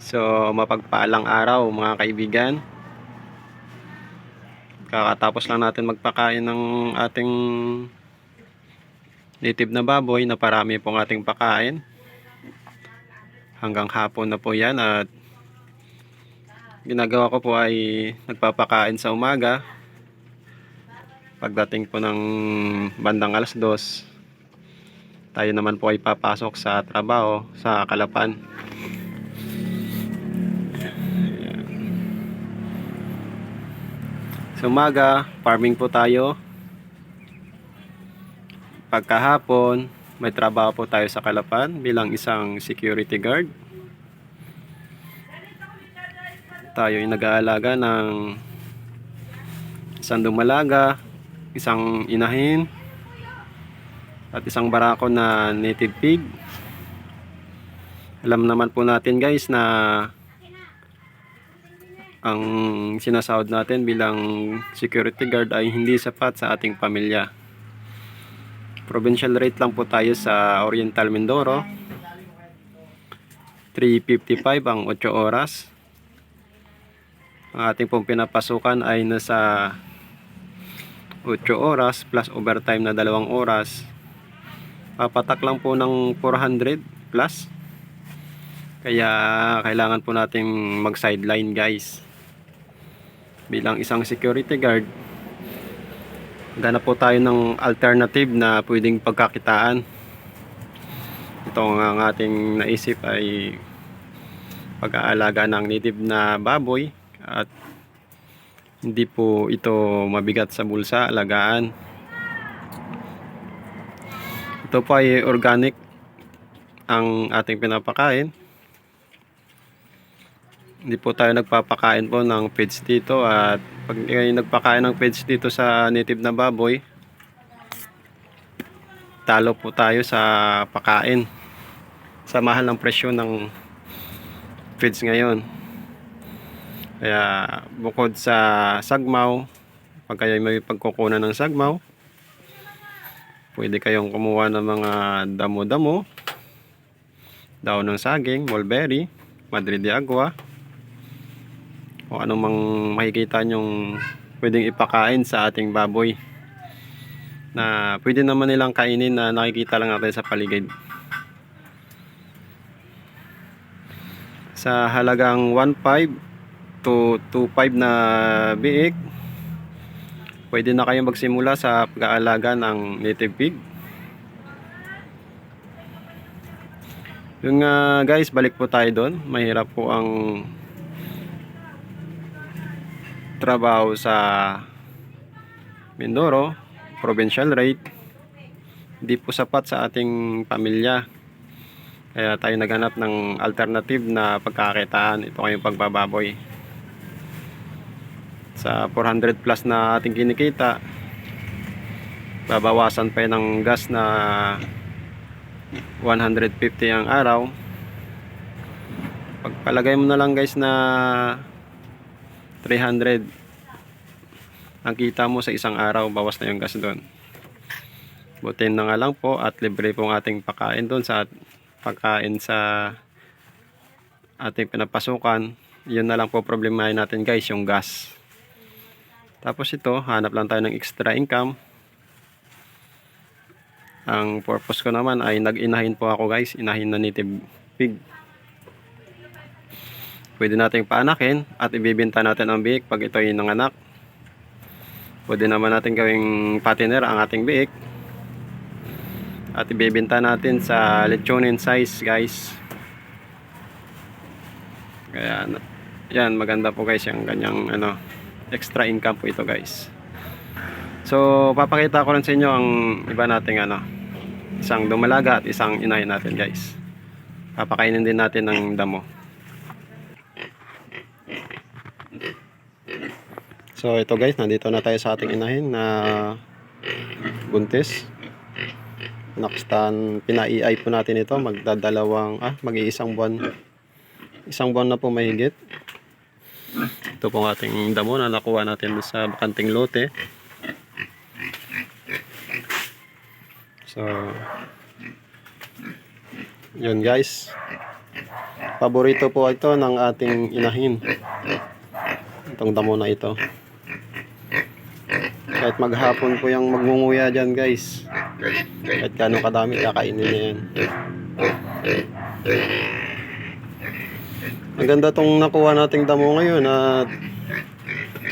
So, mapagpaalang araw mga kaibigan. Kakatapos lang natin magpakain ng ating native na baboy na parami pong ating pakain. Hanggang hapon na po yan at ginagawa ko po ay nagpapakain sa umaga. Pagdating po ng bandang 2:00, tayo naman po ay papasok sa trabaho sa Kalapan. Sa umaga, farming po tayo. Pagkahapon, may trabaho po tayo sa Kalapan bilang isang security guard. Tayo ay nag-aalaga ng isang dumalaga, isang inahin, at isang barako na native pig. Alam naman po natin guys na ang sinasahod natin bilang security guard ay hindi sapat sa ating pamilya. Provincial rate lang po tayo sa Oriental Mindoro. 3.55 ang 8 oras. Ang ating pong pinapasukan ay nasa 8 oras plus overtime na 2 oras. Papatak lang po ng 400 plus. Kaya kailangan po nating mag-sideline guys. Bilang isang security guard, ganap po tayo ng alternative na pwedeng pagkakitaan. Ito ang ating naisip ay pag-aalaga ng native na baboy at hindi po ito mabigat sa bulsa alagaan. Ito po ay organic ang ating pinapakain. Hindi po tayo nagpapakain po ng feeds dito, at pag kayo nagpakain ng feeds dito sa native na baboy, talo po tayo sa pakain sa mahal ng presyo ng feeds ngayon. Kaya bukod sa sagmaw, pag kayo may pagkukunan ng sagmaw, pwede kayong kumuha ng mga damo-damo, daon ng saging, mulberry, madre de agua, o anong mang makikita nyong pwedeng ipakain sa ating baboy na pwede naman nilang kainin na nakikita lang natin sa paligid. Sa halagang 1.5 to 2.5 na biik, pwede na kayong magsimula sa pag-aalaga ng native pig. Yung guys, balik po tayo doon. Mahirap po ang trabaho sa Mindoro, provincial rate, hindi po sapat sa ating pamilya. Kaya tayo naghanap ng alternative na pagkakitaan. Ito kayong pagbababoy. Sa 400 plus na ating kinikita, babawasan pa yun ng gas na 150 ang araw. Pagpalagay mo na lang guys na 300 ang kita mo sa isang araw, bawas na yung gas doon. Butin na nga lang po at libre pong ating pakain doon sa pagkain sa ating pinapasukan. Yun na lang po problemahin natin guys, yung gas. Tapos ito, hanap lang tayo ng extra income. Ang purpose ko naman ay nag-inahin po ako guys, inahin na native pig. Pwede nating paanakin at ibibenta natin ang biik pag ito ay nanganak. Pwede naman natin gawing patiner ang ating biik at ibibenta natin sa lechonin size guys. Kaya yan, maganda po guys yung ganyang extra income po ito guys. So papakita ko rin sa inyo ang iba nating isang dumalaga at isang inahin natin guys. Papakainin din natin ng damo. So ito guys, nandito na tayo sa ating inahin na buntis. Nakastan, pinaiay po natin ito, mag-iisang buwan. Isang buwan na po mahigit. Ito po ang ating damo na nakuha natin sa bakanting lote. So yun guys. Paborito po ito ng ating inahin. Itong damo na ito. Kahit maghapon po yung magngunguya dyan guys. Kahit gano'ng kadami, kakainin niya yan. Maganda tong nakuha nating damo ngayon at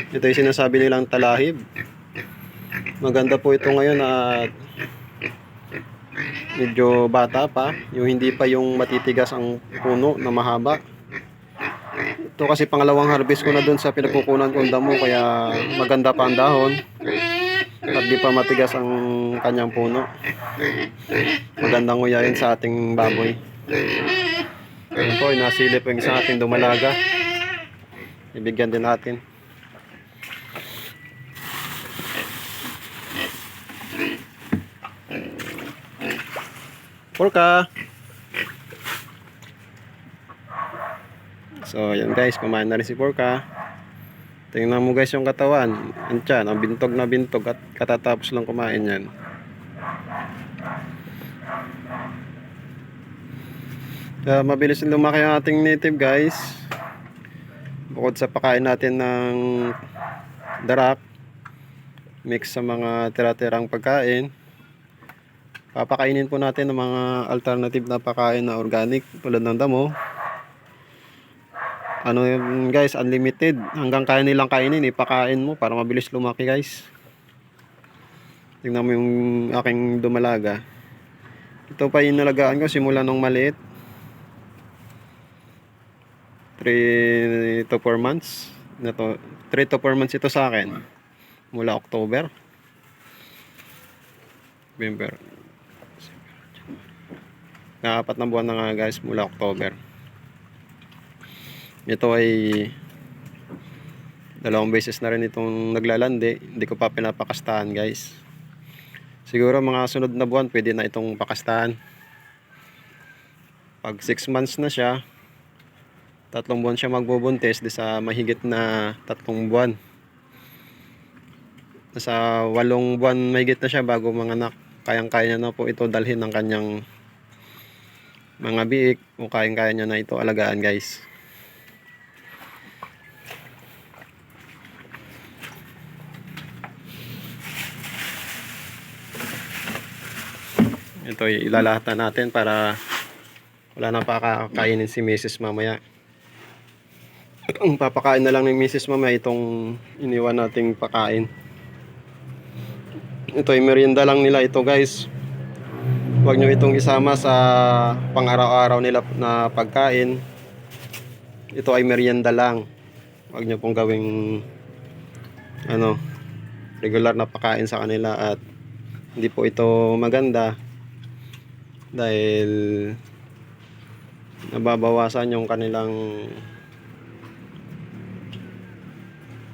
ito yung sinasabi nilang talahib. Maganda po ito ngayon at medyo bata pa, yung hindi pa yung matitigas ang puno na mahaba. Ito kasi pangalawang harvest ko na dun sa pinagkukunan kong damo, kaya maganda pa ang dahon at di pa matigas ang kanyang puno. Magandang nguyain sa ating baboy. Ayun po, nasilip yung isang ating dumalaga. Ibigyan din natin. Porka. So, yan guys, kumain na rin si Porka. Tingnan mo guys yung katawan. Antyan, ang bintog na bintog at katatapos lang kumain yan. Mabilis lumaki ang ating native guys. Bukod sa pakain natin ng darak, mix sa mga tira-tirang pagkain, papakainin po natin ng mga alternative na pagkain na organic tulad ng damo. Ano yun guys, unlimited. Hanggang kaya nilang kainin, ipakain mo para mabilis lumaki guys. Tingnan mo yung aking dumalaga. Ito pa yung nalagaan ko simula nung maliit. 3 to 4 months. 3 to 4 months ito sa akin. Mula October. November. Nakapat na buwan na nga guys mula October. Ito ay 2 beses na rin itong naglalandi. Hindi ko pa pinapakastahan guys. Siguro mga sunod na buwan pwede na itong pakastahan. Pag 6 months na siya, 3 buwan siya magbubuntis, di sa mahigit na 3 buwan. Nasa 8 buwan mahigit na siya bago manganak. Kayang-kaya niya na po ito dalhin ng kanyang mga biik, o kayang-kaya niya na ito alagaan guys. Ito ilalahatan natin para wala na pakakainin si Mrs. mamaya. Ang papakain na lang ng Mrs. mamaya itong iniwan nating pakain. Ito ay merienda lang nila ito guys. Huwag nyo itong isama sa pang-araw-araw nila na pagkain. Ito ay merienda lang. Huwag nyo pong gawing regular na pakain sa kanila, at hindi po ito maganda dahil nababawasan yung kanilang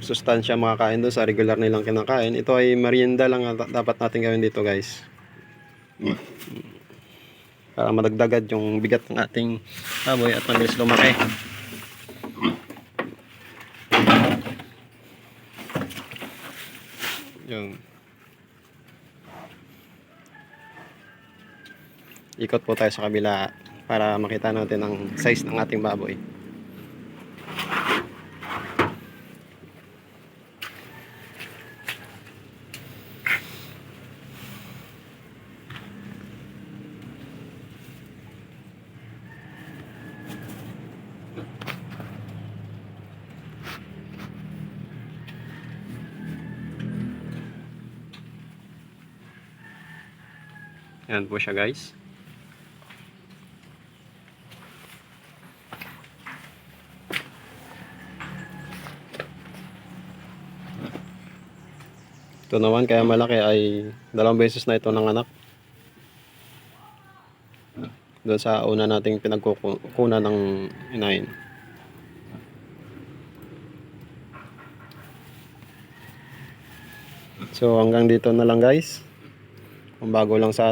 sustansya makakain doon sa regular nilang kinakain. Ito ay merienda lang dapat natin gawin dito guys, para madagdagan yung bigat ng ating baboy at mabilis lumaki. Yung ikot po tayo sa kabila para makita natin ang size ng ating baboy. Yan po siya guys. Ito naman kaya malaki ay 2 beses na ito nanganak. Doon sa una nating pinagkukunan ng inahin. So hanggang dito na lang guys. Kung bago lang sa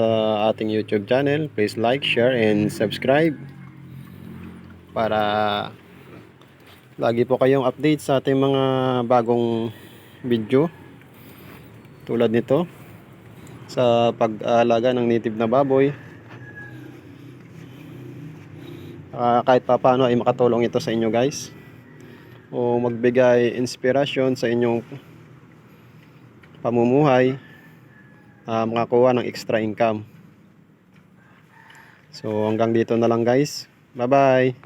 ating YouTube channel, please like, share, and subscribe para lagi po kayong update sa ating mga bagong video tulad nito sa pag-aalaga ng native na baboy. Kahit pa paano ay makatulong ito sa inyo guys, o magbigay inspirasyon sa inyong pamumuhay, makakuha ng extra income. So hanggang dito na lang guys, bye bye.